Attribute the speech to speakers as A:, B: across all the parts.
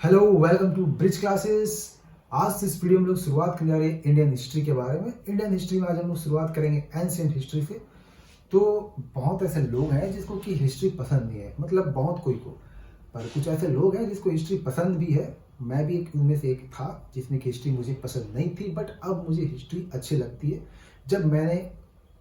A: Hello, welcome to bridge classes. आज इस video में लोग शुरुआत करने जा रहे हैं इंडियन हिस्ट्री के बारे में। इंडियन हिस्ट्री में आज हम लोग शुरुआत करेंगे एंशिएंट हिस्ट्री से। तो बहुत ऐसे लोग हैं जिसको कि हिस्ट्री पसंद नहीं है, मतलब बहुत कोई को, पर कुछ ऐसे लोग हैं जिसको हिस्ट्री पसंद भी है। मैं भी एक उनमें से एक था जिसमें कि हिस्ट्री मुझे पसंद नहीं थी, बट अब मुझे हिस्ट्री अच्छी लगती है। जब मैंने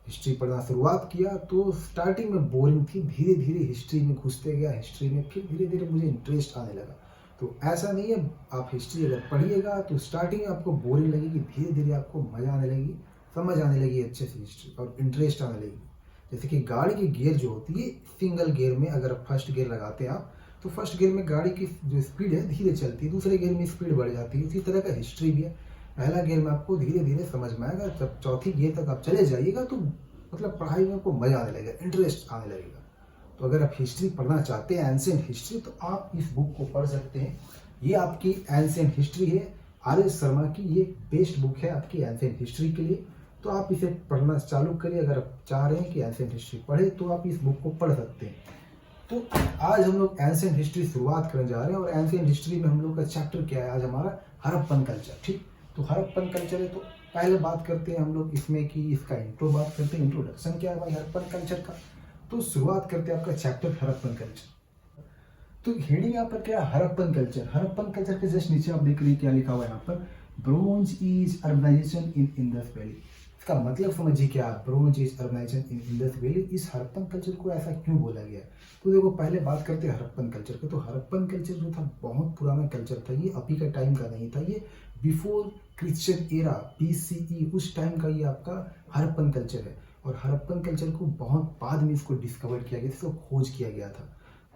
A: हिस्ट्री पढ़ना शुरुआत किया तो स्टार्टिंग में बोरिंग थी, धीरे धीरे हिस्ट्री में घुसते गया, हिस्ट्री में फिर धीरे धीरे मुझे इंटरेस्ट आने लगा। तो ऐसा नहीं है, आप हिस्ट्री अगर पढ़िएगा तो स्टार्टिंग में आपको बोरिंग लगेगी, धीरे धीरे आपको मजा आने लगेगी, समझ आने लगी अच्छे से हिस्ट्री और इंटरेस्ट आने लगेगी। जैसे कि गाड़ी की गियर जो होती है, सिंगल गियर में अगर फर्स्ट गियर लगाते हैं आप, तो फर्स्ट गियर में गाड़ी की जो स्पीड है धीरे चलती है, दूसरे गियर में स्पीड बढ़ जाती है। इसी तरह का हिस्ट्री भी है। पहला गियर में आपको धीरे धीरे समझ में आएगा, जब चौथी गियर तक आप चले जाइएगा तो मतलब पढ़ाई में आपको मजा आने लगेगा, इंटरेस्ट आने लगेगा। तो अगर आप हिस्ट्री पढ़ना चाहते हैं, एंशिएंट हिस्ट्री, तो आप इस बुक को पढ़ सकते हैं। ये आपकी एंशिएंट हिस्ट्री है, आर.एस. शर्मा की। ये बेस्ट बुक है आपकी एंशिएंट हिस्ट्री के लिए। तो आप इसे पढ़ना चालू करिए। अगर आप चाह रहे हैं कि एंशिएंट हिस्ट्री पढ़े तो आप इस बुक को पढ़ सकते हैं। तो आज हम लोग एंशिएंट हिस्ट्री शुरुआत करने जा रहे हैं। और एंशिएंट हिस्ट्री में हम लोग का चैप्टर क्या है आज हमारा? हड़प्पन कल्चर। ठीक, तो हड़प्पन कल्चर है। तो पहले बात करते हैं हम लोग इसमें कि इसका इंट्रो बात करते हैं। इंट्रोडक्शन क्या है भाई हड़प्पन कल्चर का? तो शुरुआत करते हैं आपका चैप्टर हड़प्पन कल्चर। तो हेडिंग यहाँ पर क्या है? हड़प्पन कल्चर। हड़प्पन कल्चर के जस्ट नीचे आप देख रहे क्या लिखा हुआ है यहाँ पर? ब्रोंज एज अर्बनाइजेशन इन इंडस वैली। इसका मतलब समझिए क्या? ब्रोंज एज अर्बनाइजेशन इन इंडस वैली। इस हड़प्पन कल्चर को ऐसा क्यों बोला गया है? तो देखो, पहले बात करते हैं हड़प्पन कल्चर की। तो हड़प्पन कल्चर जो था बहुत पुराना कल्चर था। ये अभी का टाइम का नहीं था, ये बिफोर क्रिश्चियन एरा, BCE, उस टाइम का ये आपका हड़प्पन कल्चर है। और हड़प्पन कल्चर को बहुत बाद में इसको डिस्कवर किया गया, इसको खोज किया गया था।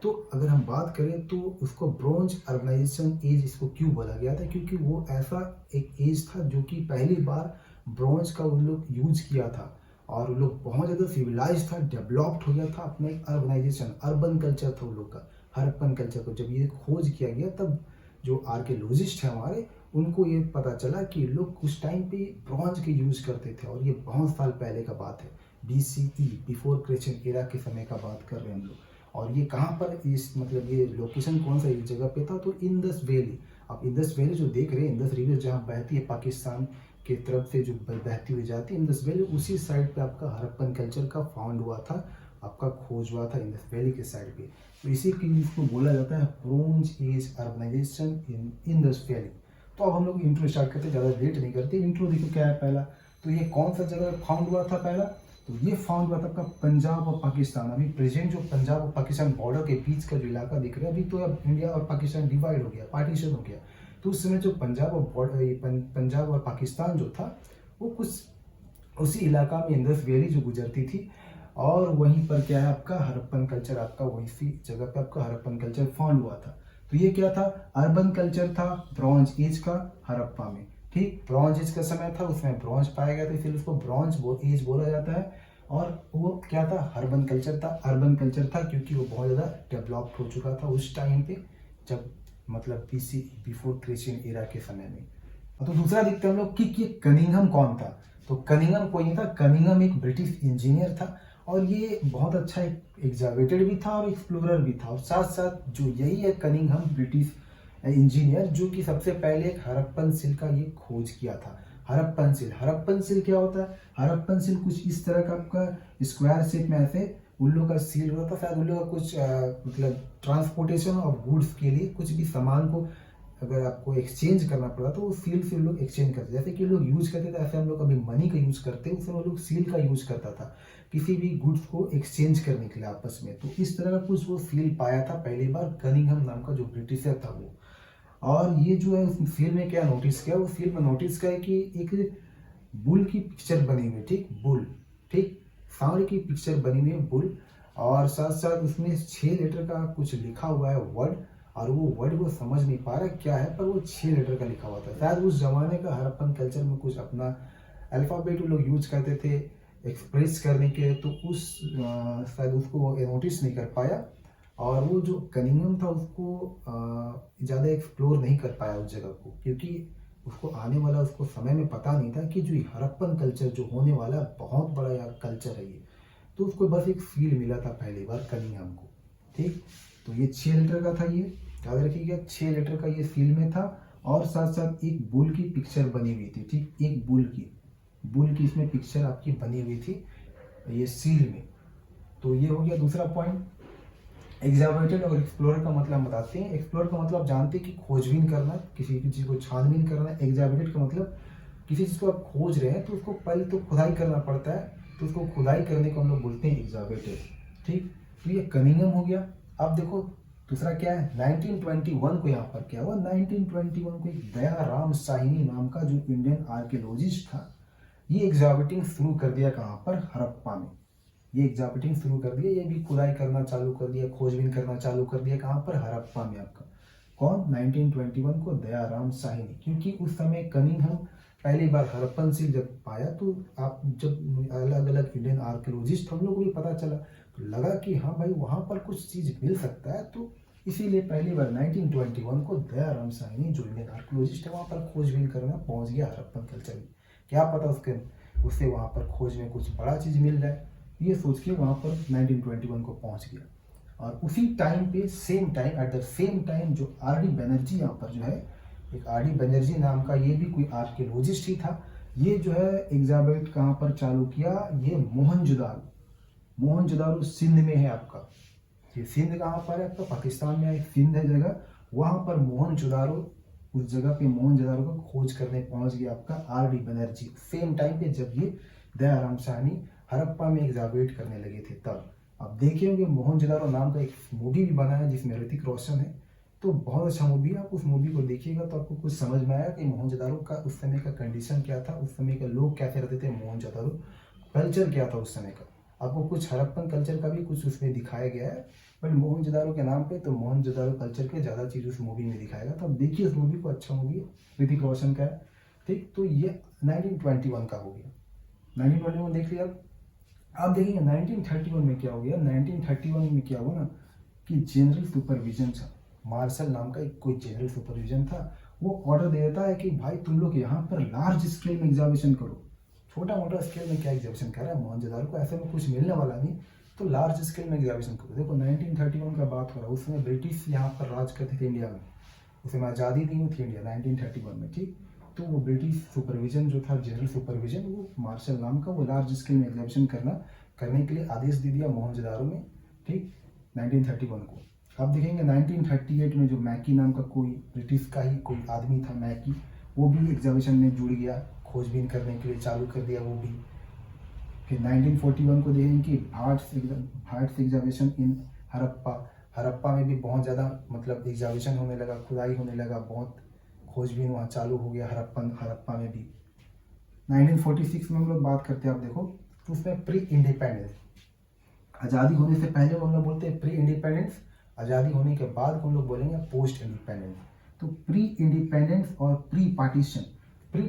A: तो अगर हम बात करें तो उसको ब्रोंज अर्बनाइजेशन एज इसको क्यों बोला गया था? क्योंकि वो ऐसा एक एज था जो कि पहली बार ब्रोंज का उन लोग यूज किया था। और उन लोग बहुत ज़्यादा सिविलाइज था, डेवलप्ड हो गया था, अपना एक अर्बनाइजेशन, अर्बन कल्चर था उन लोग का। हड़प्पन कल्चर को जब ये खोज किया गया, तब जो आर्कियोलॉजिस्ट है हमारे, उनको ये पता चला कि लोग उस टाइम पे ब्रॉन्ज के यूज करते थे। और ये बहुत साल पहले का बात है, BCE, बिफोर क्रिश्चियन एरा के समय का बात कर रहे हैं हम लोग। और ये कहाँ पर, इस मतलब ये लोकेशन कौन सा इस जगह पे था? तो इंडस वैली। आप इंडस वैली जो देख रहे हैं, इंडस रिवर जहाँ बहती है पाकिस्तान की तरफ से, जो बहती हुई जाती है इंडस वैली, उसी साइड पे आपका हड़प्पन कल्चर का फाउंड हुआ था, आपका खोज हुआ था इंडस वैली के साइड पे। तो इसी के लिए इसको बोला जाता है ब्रोंज एज अर्बनाइजेशन इन इंडस वैली। तो अब हम लोग इंट्रो स्टार्ट करते, ज़्यादा वेट नहीं करते। इंट्रो देखो क्या है पहला। तो ये कौन सा जगह फाउंड हुआ था पहला? तो ये फाउंड हुआ था आपका पंजाब और पाकिस्तान। अभी प्रेजेंट जो पंजाब और पाकिस्तान बॉर्डर के बीच का जो इलाका दिख रहा है, अभी तो अब इंडिया और पाकिस्तान डिवाइड हो गया, पार्टीशन हो गया। तो उस समय जो पंजाब और पाकिस्तान जो था, वो कुछ उसी इलाका में इंडस वैली जो गुजरती थी। और वहीं पर क्या है आपका हड़प्पन कल्चर, आपका वही सी जगह पे आपका हड़प्पन कल्चर फाउंड हुआ था। तो ये क्या था? अर्बन कल्चर था ब्रॉन्ज एज का हड़प्पा में। ठीक, ब्रॉन्ज एज का समय था, उसमें ब्रॉन्ज पाया गया था, इसलिए उसको ब्रॉन्ज एज बोला जाता है। और वो क्या था? अर्बन कल्चर था। अर्बन कल्चर था क्योंकि वो बहुत ज़्यादा डेवलप्ड हो चुका था उस टाइम पे, जब मतलब BC, बिफोर क्रिश्चियन एरा के समय में। तो दूसरा देखते हैं हम लोग कि कनिंघम कौन था। तो कनिंघम कोई नहीं था, कनिंघम एक ब्रिटिश इंजीनियर था। और ये बहुत अच्छा एक एग्जावेटेड भी था और एक्सप्लोरर भी था। और साथ साथ जो यही है कनिंघम, ब्रिटिश इंजीनियर, जो कि सबसे पहले एक हड़प्पन सिल का ये खोज किया था। हड़प्पन सिल, हड़प्पन सिल क्या होता है? हड़प्पन सिल कुछ इस तरह का आपका स्क्वायर शेप में ऐसे उन लोग का सील होता था। शायद उन लोग का कुछ मतलब ट्रांसपोर्टेशन ऑफ गुड्स के लिए, कुछ भी सामान को अगर आपको एक्सचेंज करना पड़ा तो वो सील से लोग एक्सचेंज करते, जैसे कि लोग यूज करते थे, ऐसे हम लोग अभी मनी का यूज करते हैं, उसमें लोग सील का यूज करता था किसी भी गुड्स को एक्सचेंज करने के लिए आपस में। तो इस तरह का कुछ वो सील पाया था पहली बार कनिंघम नाम का जो ब्रिटिशर था वो। और ये जो है उस सील में क्या नोटिस किया? उस सील में नोटिस किया कि एक बुल की पिक्चर बनी हुई है। ठीक, बुल, ठीक, सांड की पिक्चर बनी हुई है, बुल। और साथ साथ उसमें 6 लेटर का कुछ लिखा हुआ है वर्ड। और वो वर्ड वो समझ नहीं पा रहा क्या है, पर वो 6 लेटर का लिखा हुआ था। शायद उस जमाने का हड़प्पन कल्चर में कुछ अपना अल्फ़ाबेट वो लोग यूज करते थे एक्सप्रेस करने के, तो उस शायद उसको वो नोटिस नहीं कर पाया। और वो जो कनिंघम था उसको ज़्यादा एक्सप्लोर नहीं कर पाया उस जगह को, क्योंकि उसको आने वाला उसको समय में पता नहीं था कि जो हड़प्पन कल्चर जो होने वाला बहुत बड़ा यार कल्चर है ये। तो उसको बस एक फील मिला था पहली बार कनिंघम को। ठीक, तो ये 6 लीटर का था ये। याद रखिएगा 6 लीटर का ये सील में था और साथ साथ एक बुल की पिक्चर बनी हुई थी, ठीक, एक बुल की इसमें पिक्चर आपकी बनी हुई थी ये सील में। तो ये हो गया दूसरा पॉइंट। एग्जामिनेटेड और एक्सप्लोरर का मतलब हम बताते हैं। एक्सप्लोरर का मतलब जानते हैं कि खोजबीन करना, किसी भी चीज़ को छानबीन करना। एग्जामिनेटेड का मतलब किसी चीज़ को आप खोज रहे हैं तो उसको पहले तो खुदाई करना पड़ता है, तो उसको खुदाई करने को हम लोग बोलते हैं एग्जामिनेटेड, ठीक। तो ये कनिंघम हो गया। अब देखो दूसरा क्या है, 1921 को यहाँ पर क्या हुआ, 1921 को एक दयाराम साहिनी नाम का जो इंडियन आर्कियोलॉजिस्ट था, ये एग्जामिनेटिंग शुरू कर दिया कहाँ पर, हड़प्पा में। ये एग्जामिनेटिंग शुरू कर दिया, ये भी खुदाई करना चालू कर दिया, खोजबीन करना चालू कर दिया कहाँ पर, हड़प्पा में। आपका कौन, 1921 को दयाराम साहिनी। क्योंकि उस समय कनिंघम पहली बार हड़प्पन सिल जब पाया, तो आप जब अलग अलग इंडियन आर्कियोलॉजिस्ट हम लोग को भी पता चला, तो लगा कि हाँ भाई वहाँ पर कुछ चीज़ मिल सकता है। तो इसीलिए पहली बार 1921 को दयाराम साहिनी जो इंडियन आर्कियोलॉजिस्ट है वहाँ पर खोजबीन करना पहुँच गया हड़प्पन कल्चर में। क्या पता उससे वहाँ पर खोज में कुछ बड़ा चीज़ मिल जाए, ये सोच के वहाँ पर 1921 को पहुँच गया। और उसी टाइम पे same time, at the same time, जो आर.डी. बनर्जी यहाँ पर जो है, एक आर.डी. बनर्जी नाम का ये भी कोई आर्कियोलॉजिस्ट ही था, ये जो है एग्जामिनेट कहाँ पर चालू किया, ये मोहनजोदारो सिंध में है आपका। ये सिंध कहाँ पर है आपका, पाकिस्तान में एक सिंध है जगह, वहाँ पर मोहनजोदारो, उस जगह पे मोहनजोदारो को खोज करने पहुँच गया आपका आर.डी. बनर्जी, सेम टाइम पे जब ये दयाराम साहनी हड़प्पा में एग्जामिनेट करने लगे थे तब। अब देखे होंगे मोहनजोदारो नाम का एक मूवी भी बना है जिसमें ऋतिक रोशन है, तो बहुत अच्छा मूवी है। आप उस मूवी को देखिएगा तो आपको कुछ समझ में आया कि मोहनजोदारो का उस समय का कंडीशन क्या था, उस समय के लोग कैसे रहते थे, मोहनजोदारो कल्चर क्या था उस समय का। आपको कुछ हड़प्पन कल्चर का भी कुछ उसमें दिखाया गया है, बट मोहनजोदारो के नाम पे तो मोहनजोदारो कल्चर के ज़्यादा चीज़ उस मूवी में दिखाएगा। तो आप देखिए उस मूवी को, अच्छा मूवी है, ऋतिक रोशन का है, ठीक। तो ये 1921 का हो गया, 1921 देख लिया। आप देखेंगे 1931 में क्या हो गया, 1931 में क्या हुआ ना कि जनरल सुपरविजन था, मार्शल नाम का एक कोई जनरल सुपरविजन था, वो ऑर्डर दे देता है कि भाई तुम लोग यहाँ पर लार्ज स्केल में एग्जामिनेशन करो। छोटा मोटा स्केल में क्या एग्जामिनेशन कर रहा है, मोहनजोदारो को ऐसे में कुछ मिलने वाला नहीं, तो लार्ज स्केल में एग्जामिनेशन करो। देखो 1931 का बात हो रहा है, उस समय ब्रिटिश यहाँ पर राज करते थे इंडिया में, उस समय आज़ादी नहीं हुई थी इंडिया 1931 में, ठीक। तो वो ब्रिटिश सुपरविजन जो था, जनरल सुपरविजन, वो मार्शल नाम का, वो लार्ज स्केल में एग्जामिनेशन करने के लिए आदेश दे दिया मोहनजोदारो में, ठीक, 1931 को। अब देखेंगे 1938 में जो मैकी नाम का कोई ब्रिटिश का ही कोई आदमी था, मैकी, वो भी एग्जामिनेशन में जुड़ गया, खोजबीन करने के लिए चालू कर दिया वो भी। फिर 1941 को देखेंगे कि भाट्स एग्जामिनेशन इन हड़प्पा में भी बहुत ज़्यादा मतलब एग्जामिनेशन होने लगा, खुदाई होने लगा, बहुत खोजबीन वहाँ चालू हो गया हड़प्पा में भी। 1946 में हम लोग बात करते हैं, आप देखो तो उसमें प्री इंडिपेंडेंस, आज़ादी होने से पहले हम लोग बोलते हैं प्री इंडिपेंडेंस, आज़ादी होने के बाद हम लोग बोलेंगे पोस्ट इंडिपेंडेंस। तो प्री इंडिपेंडेंस और प्री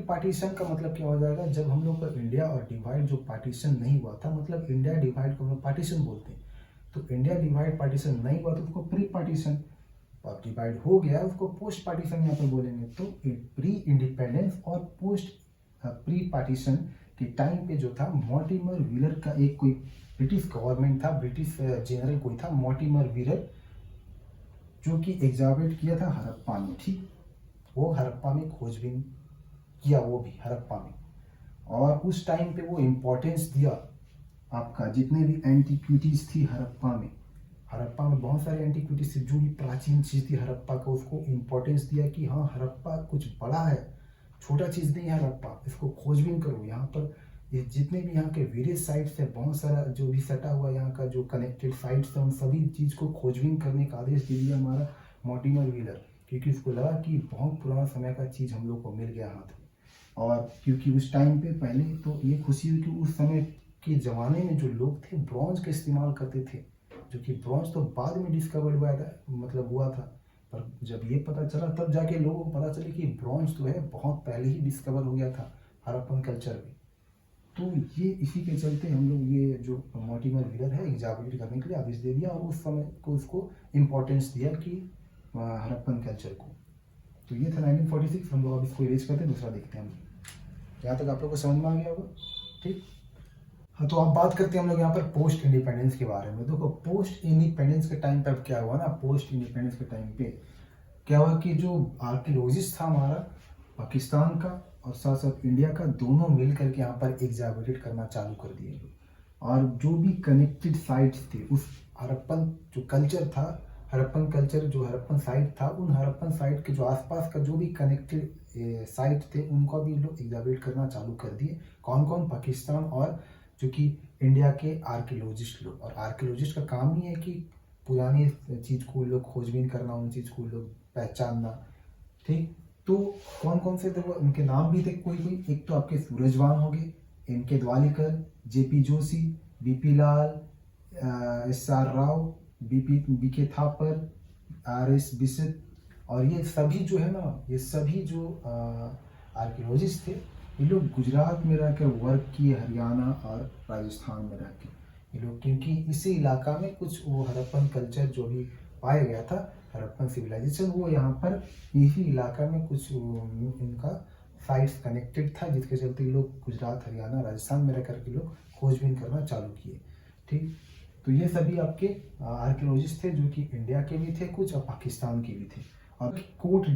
A: पार्टीशन का मतलब क्या हो जाएगा, जब हम लोग का इंडिया और डिवाइड जो पार्टीशन नहीं हुआ था, मतलब इंडिया डिवाइड को हम लोग पार्टीशन बोलते हैं, तो इंडिया डिवाइड पार्टीशन नहीं हुआ तो उसको प्री पार्टीशन, अब डिवाइड हो गया उसको पोस्ट पार्टीशन यहाँ पर बोलेंगे। तो प्री इंडिपेंडेंस और पोस्ट प्री पार्टीशन के टाइम पे जो था, मॉर्टिमर व्हीलर का एक कोई ब्रिटिश गवर्नमेंट था, ब्रिटिश जनरल कोई था मॉर्टिमर व्हीलर, जो कि एग्जामिनेट किया था हड़प्पा में, ठीक। वो हड़प्पा में खोजबीन किया, वो भी हड़प्पा में, और उस टाइम पे वो इम्पोर्टेंस दिया आपका जितने भी एंटीक्विटीज थी हड़प्पा में बहुत सारे एंटीक्विटीज से जुड़ी प्राचीन चीज़ थी हड़प्पा को, उसको इम्पोर्टेंस दिया कि हाँ हड़प्पा कुछ बड़ा है, छोटा चीज़ नहीं है हड़प्पा, इसको खोजबीन करो। यहाँ पर ये जितने भी यहाँ के वेरियस साइट्स है, बहुत सारा जो भी सटा हुआ यहाँ का जो कनेक्टेड साइट्स है, उन सभी चीज़ को खोजबीन करने का आदेश दे दिया हमारा मॉर्टिमर व्हीलर, क्योंकि उसको लगा कि बहुत पुराना समय का चीज़ हम लोग को मिल गया हाथ में। और क्योंकि उस टाइम पे पहले तो ये खुशी हुई कि उस समय के ज़माने में जो लोग थे ब्रॉन्ज का इस्तेमाल करते थे, जो कि ब्रॉन्ज तो बाद में डिस्कवर्ड हुआ था, पर जब ये पता चला तब जाके लोगों को पता चला कि ब्रॉन्ज तो है बहुत पहले ही डिस्कवर हो गया था हड़प्पन कल्चर में। तो ये इसी के चलते हम लोग ये जो मॉर्टिमर व्हीलर है एग्जामिनेट करने के लिए आदेश दे दिया, और उस समय को उसको इम्पोर्टेंस दिया कि हड़प्पन कल्चर को। तो ये था 1946। हम लोग अब इसको इरेज करते हैं, दूसरा देखते हैं हम। यहाँ तक आप लोग को समझ में आ गया होगा, ठीक। हाँ, तो अब बात करते हैं हम लोग यहाँ पर पोस्ट इंडिपेंडेंस के बारे में। देखो पोस्ट इंडिपेंडेंस के टाइम पे अब क्या हुआ ना, पोस्ट इंडिपेंडेंस के टाइम पे क्या हुआ कि जो आर्कियोलॉजिस्ट था हमारा पाकिस्तान का और साथ साथ इंडिया का, दोनों मिल करके यहाँ पर एग्जामिनेट करना चालू कर दिए। और जो भी कनेक्टेड साइट्स थे उस हड़प्पन जो कल्चर था, हड़प्पन कल्चर जो हड़प्पन साइट था, उन हड़प्पन साइट के जो आसपास का जो भी कनेक्टेड साइट थे उनको भी लोग एग्जामिनेट करना चालू कर दिए। कौन कौन? पाकिस्तान और जो कि इंडिया के आर्कियोलॉजिस्ट लोग। और आर्कियोलॉजिस्ट का काम ही है कि पुरानी चीज़ को लोग खोजबीन करना, उन चीज़ को लोग पहचानना। ठीक, तो कौन कौन से देखो उनके नाम भी थे कोई कोई। एक तो आपके सूरजवान हो गए, इनके Dhavalikar, JP Joshi, BP Lal, SR Rao, BK Thapar, RS Bishop. और ये सभी जो है ना, ये सभी जो आर्कियोलॉजिस्ट थे, ये लोग गुजरात में रहकर वर्क किए, हरियाणा और राजस्थान में रह के ये लोग, क्योंकि इसी इलाका में कुछ वो हड़प्पन कल्चर जो भी पाया गया था, हड़प्पन सिविलाइजेशन, वो यहाँ पर इसी इलाका में कुछ इनका साइट्स कनेक्टेड था, जिसके चलते लोग गुजरात, हरियाणा, राजस्थान में रह करके लोग खोजबीन करना चालू किए। ठीक, तो ये सभी आपके आर्कियोलॉजिस्ट थे जो कि इंडिया के भी थे कुछ और पाकिस्तान के भी थे। और कोट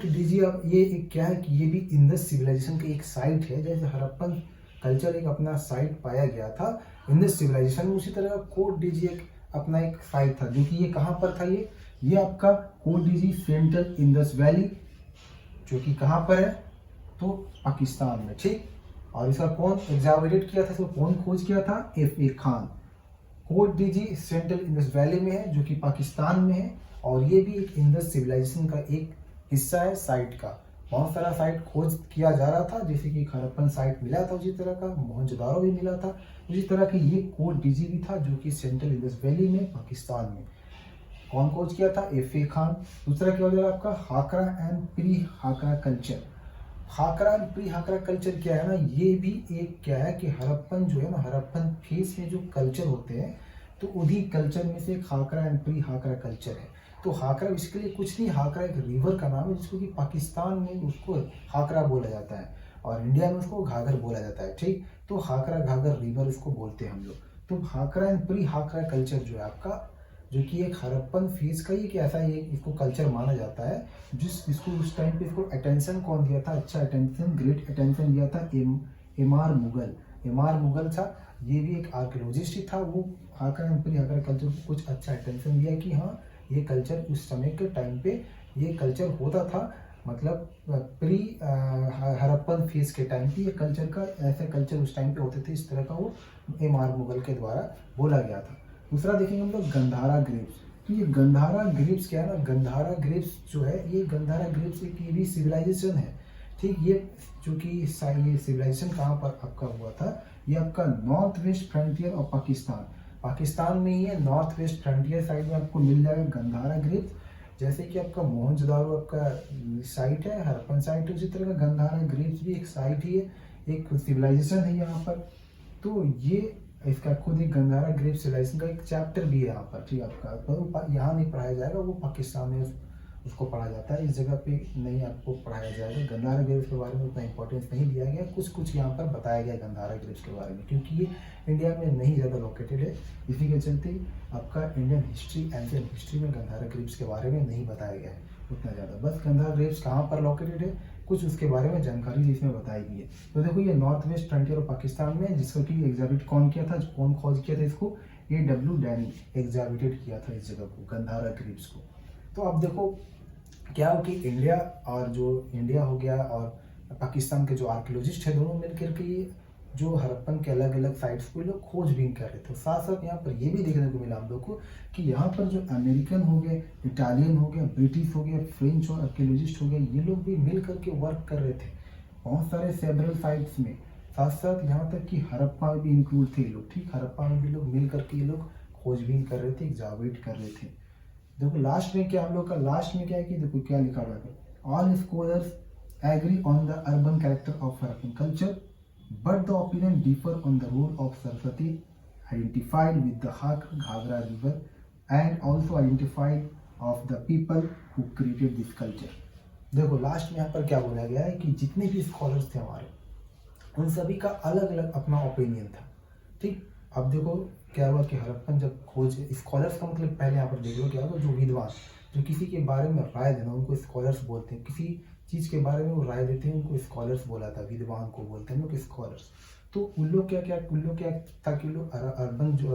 A: डीजी अब ये एक क्या है कि ये भी इंडस सिविलाइजेशन की एक साइट है। जैसे हड़प्पन कल्चर एक अपना साइट पाया गया था इंडस सिविलाइजेशन में, उसी तरह कोट डीजी एक अपना एक साइट था, जो कि ये कहाँ पर था? ये आपका Kot Diji central Indus Valley, जो कि कहाँ पर है? तो पाकिस्तान में। ठीक, और इसका कौन एग्जामिनेट किया था, इसको कौन खोज किया था? FA Khan. Kot Diji central Indus Valley में है, जो कि पाकिस्तान में है। और ये भी एक इंडस सिविलाइजेशन का एक हिस्सा है साइट का। बहुत सारा साइट खोज किया जा रहा था, जैसे कि हड़प्पन साइट मिला था उसी तरह का, मोहनजोदारो भी मिला था उसी तरह की, ये कोट डीजी भी था जो कि सेंट्रल इंडस वैली में पाकिस्तान में। कौन खोज किया था? FA खान। दूसरा क्या हो जाएगा आपका? Hakra and pre Hakra culture. Hakra and pre Hakra culture क्या है ना, ये भी एक क्या है कि हड़प्पन जो है ना, हड़प्पन फेस में जो कल्चर होते हैं, तो उन्हीं कल्चर में से एक हाकरा एंड प्री हाकरा कल्चर है। तो हाकरा इसके लिए कुछ नहीं, हाकरा एक रिवर का नाम है जिसको कि पाकिस्तान में उसको हाकरा बोला जाता है और इंडिया में उसको घाघर बोला जाता है। ठीक, तो हाकरा घाघर रिवर उसको बोलते हैं हम लोग। तो हाकरा एंड प्री हाकरा कल्चर जो है आपका, जो कि एक हड़प्पन फेज का ही एक ऐसा ही इसको कल्चर माना जाता है, इसको उस टाइम पे इसको अटेंशन कौन दिया था? अच्छा अटेंशन, ग्रेट अटेंशन दिया था एमआर मुगल। एमआर मुगल था, ये भी एक आर्कियोलॉजिस्ट ही था। वो हाकरा एंड प्री हाकरा कल्चर को कुछ अच्छा अटेंशन दिया कि हाँ ये कल्चर उस समय के टाइम पे ये कल्चर होता था, मतलब प्री हड़प्पन फेज के टाइम पे ये कल्चर का ऐसे कल्चर उस टाइम पे होते थे, इस तरह का वो एमआर मुगल के द्वारा बोला गया था। दूसरा देखेंगे हम लोग गंधारा ग्रेव्स। तो ये गंधारा ग्रेव्स क्या है ना, गंधारा ग्रेव्स जो है, ये गंधारा ग्रेव्स एक ये भी सिविलाइजेशन है। ठीक, ये जो कि ये सिविलाइजेशन कहाँ पर आपका हुआ था? ये आपका north west frontier of Pakistan में ही है। नॉर्थ वेस्ट फ्रंटियर साइड में आपको मिल जाएगा गंधारा ग्रेव्स। जैसे कि आपका मोहनजोदारो आपका साइट है, हड़प्पन साइट है, उसी तरह का गंधारा ग्रेव्स भी एक साइट ही है, एक सिविलाइजेशन है यहाँ पर। तो ये इसका खुद एक गंधारा ग्रेव सिविलाइजेशन का एक चैप्टर भी है यहाँ पर। ठीक, आपका पर यहाँ नहीं पढ़ाया जाएगा, वो पाकिस्तान में उसको पढ़ा जाता है, इस जगह पे नहीं आपको पढ़ाया जाएगा। गंधारा ग्रेव्स के बारे में उतना इंपॉर्टेंस नहीं दिया गया, कुछ यहाँ पर बताया गया गंधारा ग्रेव्स के बारे में, क्योंकि ये इंडिया में नहीं ज़्यादा लोकेटेड है, इसी के चलते आपका इंडियन हिस्ट्री, एंशिएंट हिस्ट्री में गंधारा ग्रेव्स के बारे में नहीं बताया गया है उतना ज़्यादा। बस गंधारा ग्रेव्स कहाँ पर लोकेटेड है, कुछ उसके बारे में जानकारी इसमें बताई गई है। तो देखो ये north west frontier of Pakistan में, जिसको कि एग्जामिट कौन किया था, कौन खोज किया था इसको? AW डैनी एग्जामिटेड किया था इस जगह को, गंधारा ग्रेव्स को। तो अब देखो क्या हो कि इंडिया और जो इंडिया हो गया और पाकिस्तान के जो आर्कियोलॉजिस्ट है, दोनों मिलकर के ये जो हड़प्पन के अलग अलग साइट्स को लोग खोजबीन कर रहे थे। साथ साथ यहाँ पर ये भी देखने को मिला हम लोग को कि यहाँ पर जो अमेरिकन हो गए, इटालियन हो गया, ब्रिटिश हो गया, फ्रेंच और आर्कियोलॉजिस्ट हो गए, ये लोग भी मिल करके वर्क कर रहे थे बहुत सारे सेवरल साइट्स में। साथ साथ यहाँ तक कि हड़प्पा में भी इंक्लूड थे लोग। ठीक, हड़प्पा में भी लोग मिल करके ये लोग खोजबीन कर रहे थे, एग्जामिनेट कर रहे थे। देखो लास्ट में क्या हम लोग का, लास्ट में क्या है कि देखो क्या लिखा हुआ है, all scholars agree on the urban character of Harappan culture but the opinion differ on the role of Saraswati identified with the Ghagra river and also identified of the people who created this culture। देखो last में यहाँ पर क्या बोला गया है कि जितने भी स्कॉलर्स थे हमारे, उन सभी का अलग अलग अपना ओपिनियन था। ठीक, अब देखो क्या हुआ कि हड़प्पन जब खोज, स्कॉलर्स का मतलब पहले यहाँ पर देख लो क्या हुआ, जो विद्वान जो किसी के बारे में राय देना, उनको स्कॉलर्स बोलते हैं। किसी चीज़ के बारे में वो राय देते हैं, उनको स्कॉलर्स बोला था, विद्वान को बोलते हैं लोग स्कॉलर्स। तो उन लोग क्या था कि लोग अर्बन जो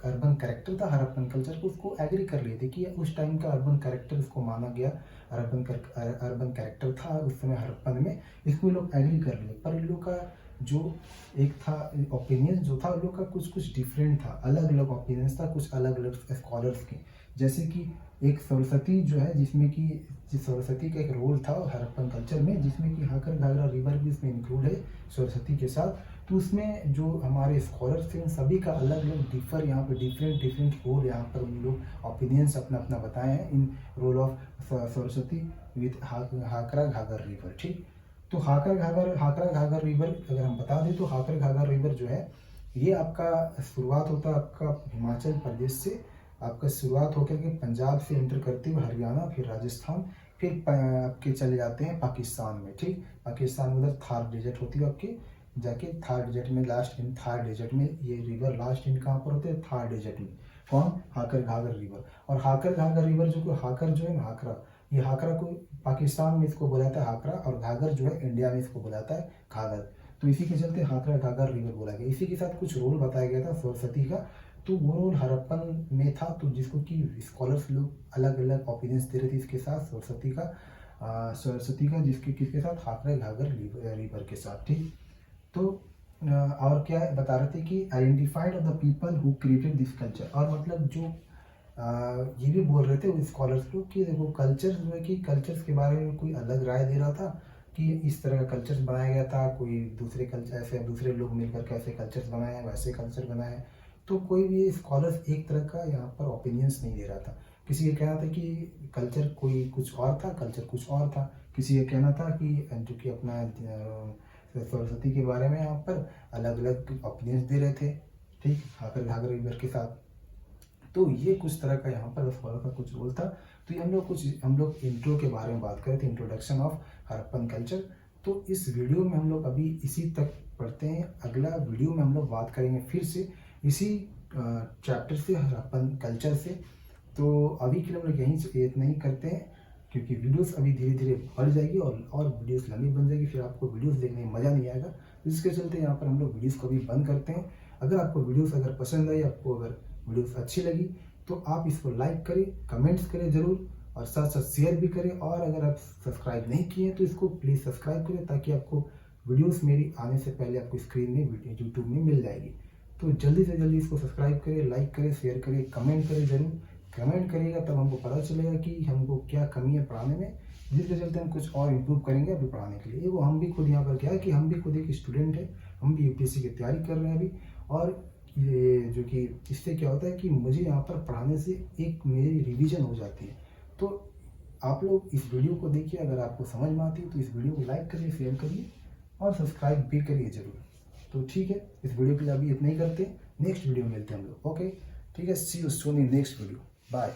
A: अर्बन कैरेक्टर था हड़प्पन कल्चर को, उसको एग्री कर लिए थे कि उस टाइम का अर्बन कैरेक्टर उसको माना गया, अर्बन कैरेक्टर था उस समय हड़प्पन में, इसको लोग एग्री कर लिए। पर इन लोग का जो एक था ओपिनियन जो था, उन लोग का कुछ डिफरेंट था, अलग अलग ओपिनियंस था कुछ अलग अलग स्कॉलर्स के। जैसे कि एक सरस्वती जो है, जिसमें कि सरस्वती का एक रोल था हड़प्पन कल्चर में, जिसमें कि हाकर घाघरा रिवर भी इसमें इंक्लूड है सरस्वती के साथ। तो उसमें जो हमारे स्कॉलर्स थे उन सभी का अलग अलग डिफर यहाँ पे डिफरेंट रोल यहाँ पर उन लोग ओपिनियंस अपना अपना बताए हैं in role of Saraswati with Hakra Ghaggar river. ठीक, तो हाकरा घाघर रिवर अगर हम बता दें तो हाकरा घाघर रिवर जो है ये आपका शुरुआत होता है आपका हिमाचल प्रदेश से, आपका शुरुआत होकर के पंजाब से एंटर करते हुए हरियाणा, फिर राजस्थान, फिर आपके चले जाते हैं पाकिस्तान में। ठीक, पाकिस्तान में उधर थार डेजर्ट होती है आपके, जाके थार डेजर्ट में लास्ट इन थार डेजर्ट में ये रिवर लास्ट इन कहाँ पर होते हैं, थार डेजर्ट में। कौन, हाकर घाघर रिवर। और हाकर घाघर रिवर जो हाकर जो है ना हाकरा, ये हाकरा को पाकिस्तान में इसको बुलाता है हाकरा, और घाघर जो है इंडिया में इसको बुलाता है घाघर। तो इसी के चलते हाकरा घाघर रिवर बोला गया। इसी के साथ कुछ रोल बताया गया था सरस्वती का, तो वो रोल हड़प्पन में था, तो जिसको कि स्कॉलर्स लोग अलग अलग ओपिनियंस दे रहे थे इसके साथ सरस्वती का जिसके किसके साथ, हाकरा घाघर रिवर के साथ। ठीक, तो और क्या बता रहे थे कि identified of the people who created this culture, और मतलब जो ये भी बोल रहे थे स्कॉलर्स लोग कि देखो कल्चर जो है कि कल्चर्स के बारे में कोई अलग राय दे रहा था कि इस तरह का कल्चर बनाया गया था, कोई दूसरे कल्चर ऐसे दूसरे लोग मिलकर कैसे कल्चर्स बनाए वैसे कल्चर बनाए। तो कोई भी स्कॉलर्स एक तरह का यहाँ पर ओपिनियंस नहीं दे रहा था। किसी का कहना था कि कल्चर कोई कुछ और था, कल्चर कुछ और था। किसी का कहना था कि जो कि अपना सरस्वती के बारे में यहाँ पर अलग अलग ओपिनियंस दे रहे थे। ठीक, हाकर घाघर रिवर के साथ। तो ये कुछ तरह का यहाँ पर स्कॉलर का कुछ रोल था। तो ये हम लोग इंट्रो के बारे में बात कर रहे थे, इंट्रोडक्शन ऑफ हड़प्पन कल्चर। तो इस वीडियो में हम लोग अभी इसी तक पढ़ते हैं। अगला वीडियो में हम लोग बात करेंगे फिर से इसी चैप्टर से, हड़प्पन कल्चर से। तो अभी के लिए हम लोग यहीं से इतना ही करते हैं, क्योंकि वीडियोस अभी धीरे धीरे बढ़ जाएगी और वीडियोस लंबी बन जाएगी, फिर आपको वीडियोस देखने में मज़ा नहीं आएगा। तो इसके चलते यहाँ पर हम लोग वीडियोस को भी बंद करते हैं। अगर आपको वीडियोस अगर पसंद आई, आपको अगर वीडियोस अच्छी लगी, तो आप इसको लाइक करें, कमेंट्स करें ज़रूर, और साथ साथ शेयर भी करें। और अगर आप सब्सक्राइब नहीं किए तो इसको प्लीज़ सब्सक्राइब करें, ताकि आपको वीडियोस मेरी आने से पहले आपको स्क्रीन में यूट्यूब में मिल जाएगी। तो जल्दी से जल्दी इसको सब्सक्राइब करें, लाइक करें, शेयर करें, कमेंट करें ज़रूर। कमेंट करिएगा तब हमको पता चलेगा कि हमको क्या कमी है पढ़ाने में, जिसके चलते हम कुछ और इम्प्रूव करेंगे अभी पढ़ाने के लिए। वो हम भी खुद यहाँ पर क्या है कि हम भी खुद एक स्टूडेंट है, हम भी यूपीएससी की तैयारी कर रहे हैं अभी। और ये जो कि इससे क्या होता है कि मुझे यहाँ पर पढ़ाने से एक मेरी रिवीजन हो जाती है। तो आप लोग इस वीडियो को देखिए, अगर आपको समझ में आती है तो इस वीडियो को लाइक करिए, शेयर करिए और सब्सक्राइब भी करिए ज़रूर। तो ठीक है, इस वीडियो के लिए अभी इतना ही करते हैं, नेक्स्ट वीडियो में मिलते हैं हम लोग। ओके, ठीक है, see you soon in next video, bye.